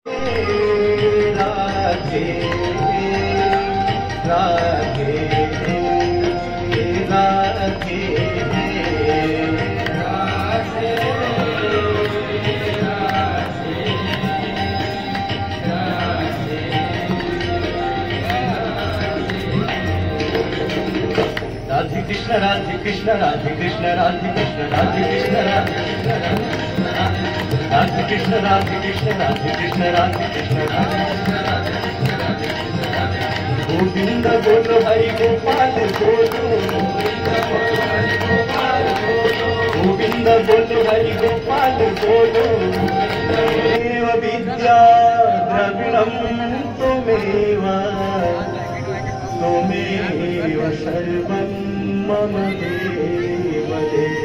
राधे राधे राधे राधे कृष्ण राधे कृष्ण राधे कृष्ण राधे कृष्ण राधे कृष्ण राधे कृष्ण राधे कृष्ण राधे कृष्ण राधे कृष्ण गोविंद बोलो हरि गोपाल बोलो गोविंद बोलो हरि गोपाल बोलो देव विद्या द्रविणं त्वमेव त्वमेव सर्वं मम देव देव।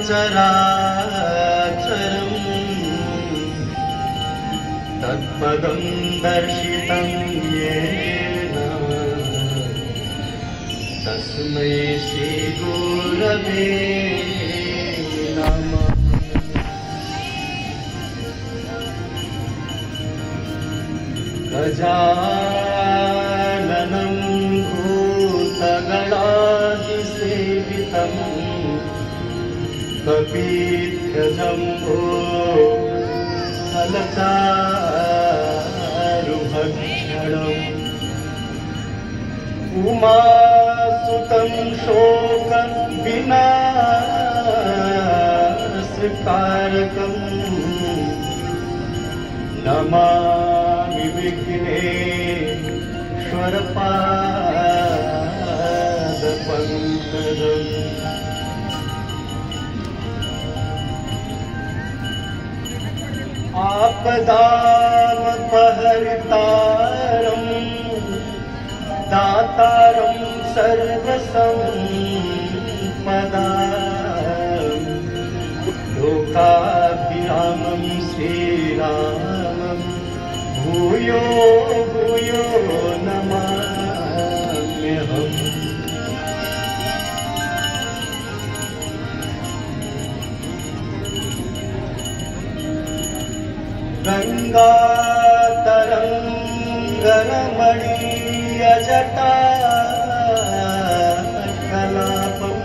चराचरं तत्पदं दर्शितं येन तस्मै श्री गुरवे नमः। गजाननं भूतगणाधिसेवितम् कपीध्यजम्बो फलचारुभक्षणम् उमासुतं शोकविनाशकारकम् नमामि विघ्नेश्वरपादपङ्कजम्। आपदामपहर्तारं दातारं सर्वसम्पदां लोकाभिरामं श्रीरामं भूयो भूयो नमाम्यहम्। गंगातरंगरमणीयजटा कलापम्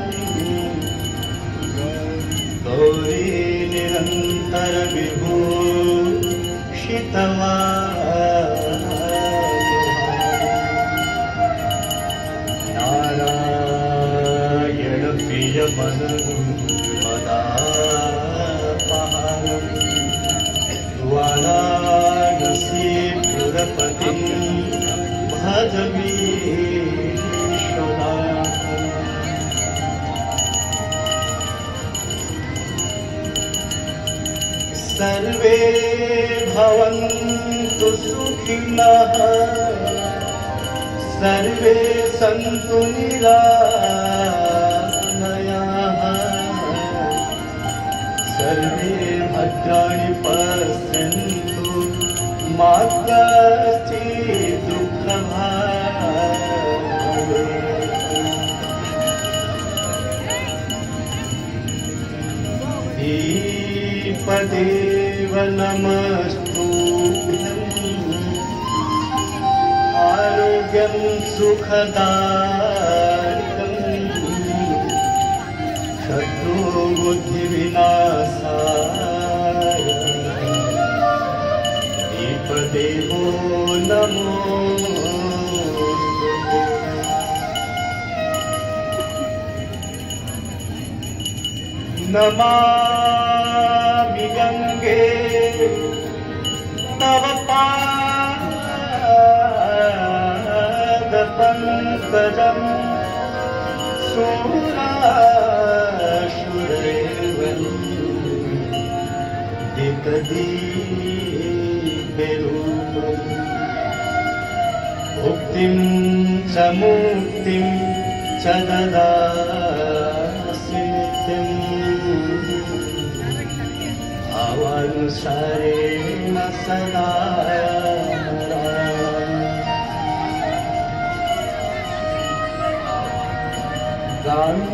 गौरी निरन्तर नारायण प्रिय मदापहारम् वाराणसीपुरपतिं भज विश्वनाथम्। सर्वे भवन्तु सुखिनः सर्वे सन्तु निरामयाः सर्वे भद्राणि पश्यन्तु मा कश्चित् दुःखभाग् भवेत्। दीपदेव नमस्तुभ्यम् आरोग्यं सुखदायकम् शत्रुबुद्धिविनाशाय दीपदेवो नमोस्तुते। नमामि गंगे तव पादपङ्कजं सुरासुरैर्वन्दितदीपरूपम् मुक्तिं च मुक्तिं च ददासि नित्यम् भावानुसारेण सदा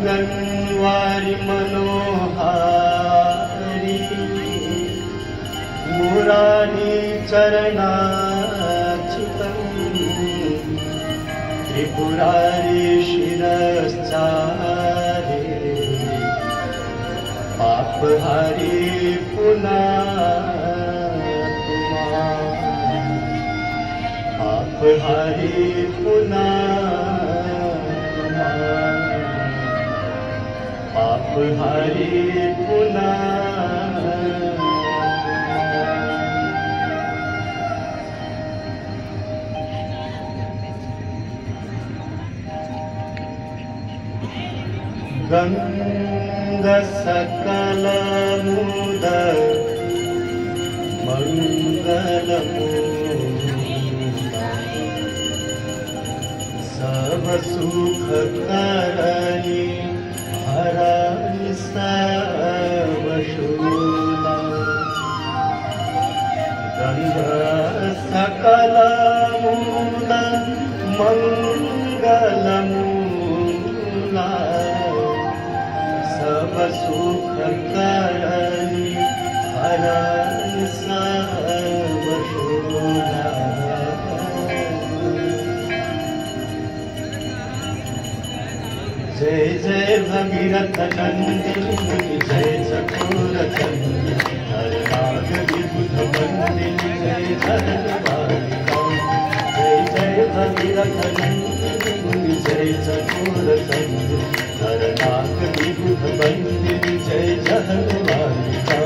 गाङ्गन्वारि मनोहारि मुरारी चरणाच्युतम् त्रिपुरारी शिरश्चारे पापहारी पुनातुमा पापहारी पुनातुमा पापहारी पुनातुमा गंग सकल मुद मंगलमूला सब सुख करनी हरनि सब शूला गंग सकल मुद मंगलमूला सब सुख करनी हरनि सब शूला जय जय भगीरथ नंदिनी जय चकोर चंदी हर नाग विबुध बंदिनी जय जगदम्बिका जय जय भगीरथ नंदिनी जय चकोर चंदी हर नाग विबुध बंदिनी जय जगदम्बिका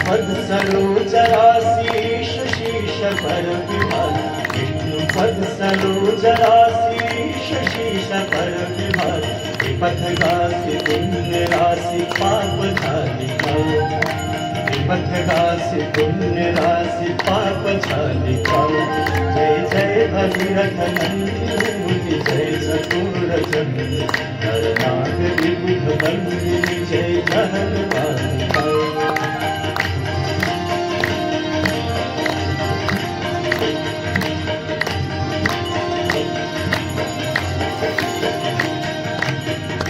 पद सरोजराशीष शीश पर विभाग विष्णु पद सरोजराशीष शीश पर विभाग विपथ गासी पुण्य राशि पाप झालिका विपथ गासी पुण्य राशि पाप झालिका जय जय भगीरथ नंदिनी जय चकोर चंदी हर नाग विबुध बंदिनी जय जगदम्बिका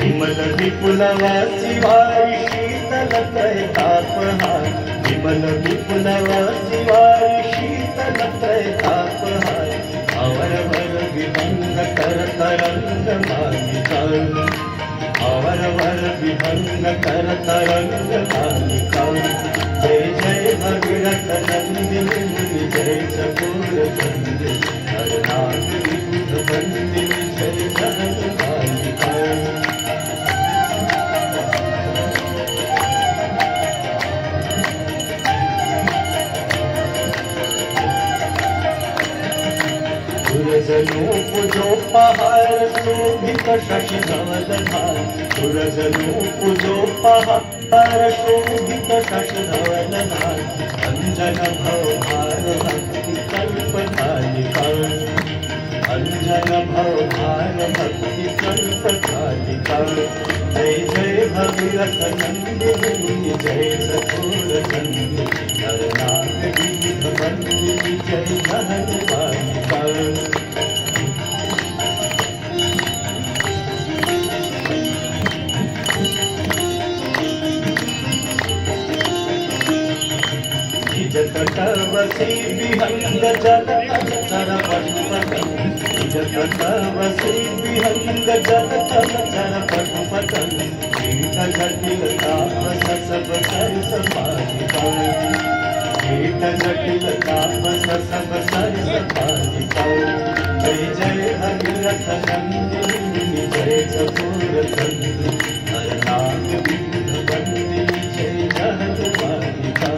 विमल विपुलवा शिवाय शीतल त्रैतापहार विमल विपुलवा शिवाय शीतल त्रैतापहार अवर वर विभंग कर तरंग मालिका अवर वर विभंग कर तरंग मालिका जय जय भगीरथ नंदिनी जय चकोर चंदी हर नाग विबुध बंदिनी जय जगदम्बिका सुरजनु पूजो पहाड़ शोभित शशि धवल धार सुरजनु पूजो पहाड़ शोभित शशि धवल धार अंजन भव भार भक्ति कल्प तालिका अंजन भव भार भक्ति कल्प तालिका जय जय भगीरथ नंदिनी जय चकोर चंदी हर नाग विबुध बंदिनी जय जगदम्बिका जगतवसी विहंग जल चर पशुपतन जगतवसी विहंग जल चर पशुपतन कीट जटिल तापस सब सर सपालिका कीट जटिल तापस सब सर सपालिका जय जय भगीरथ नंदिनी जय चकोर चंदी हर नाग विबुध बंदिनी जय जगदम्बिका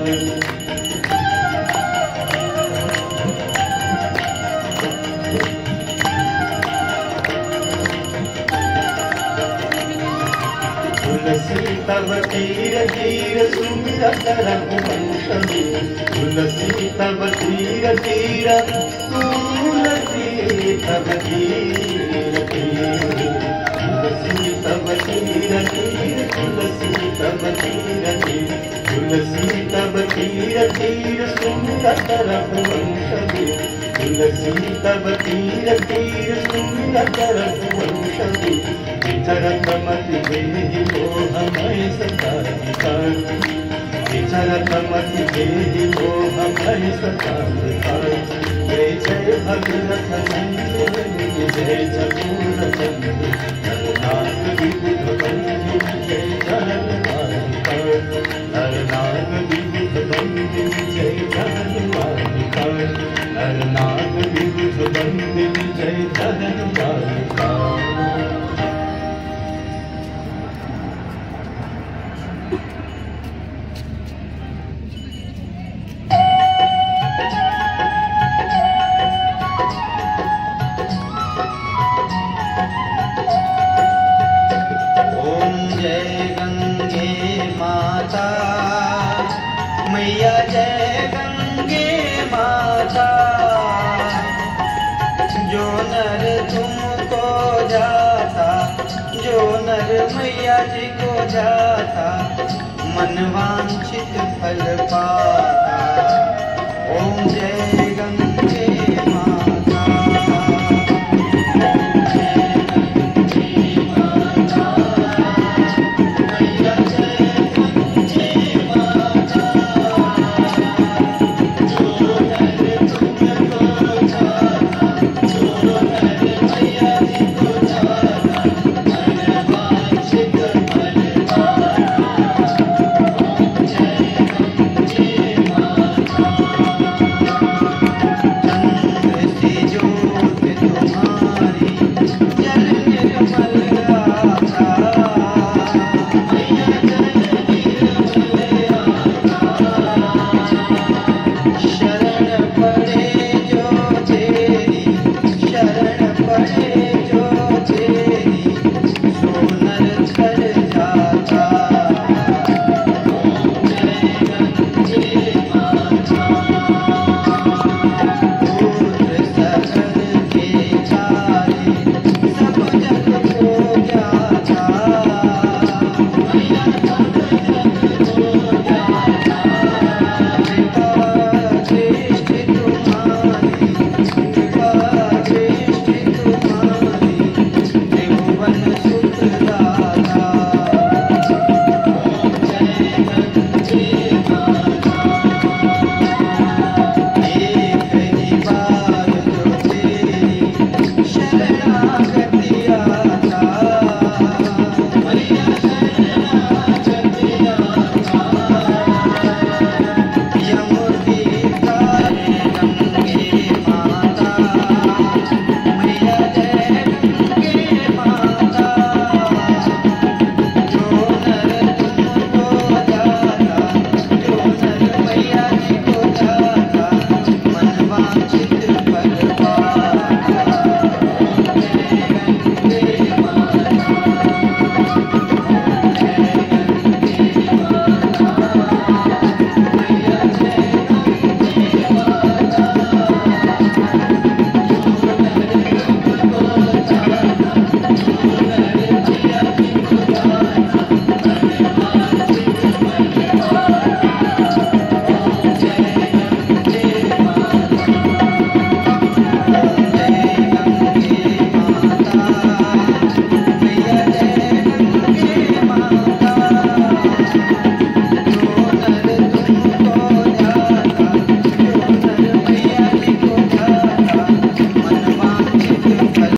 तुलसी तव तीर तीर सुमिरत रघुवंशमी तुलसी तव तीर तीर तुलसी तव तीर तीर तुलसी तव तीर तीर तुलसी तव तीर तीर तुलसी तव तीर तीर सुमिरत रघुवंशमी तुलसी तव तीर तीर सुमिरत रघुवंशमी विचरत मति देहि मोहमय सतारिकार विचरत मति देहि मोहमय सतारिकार जय जय भगीरथ नंदिनी जय चकोर चंद्र नरनाथ विबुध बंदिनी जय जानमालिकार नरनाथ विबुध बंदिनी जय जानमालिकार नरनाथ विबुध बंदिनी जय जानमालिकार। मैया जय गंगे माता जो नर तुमको जाता जो नर मैया जी को जाता मन वांछित फल पाता। ओम जय गंगे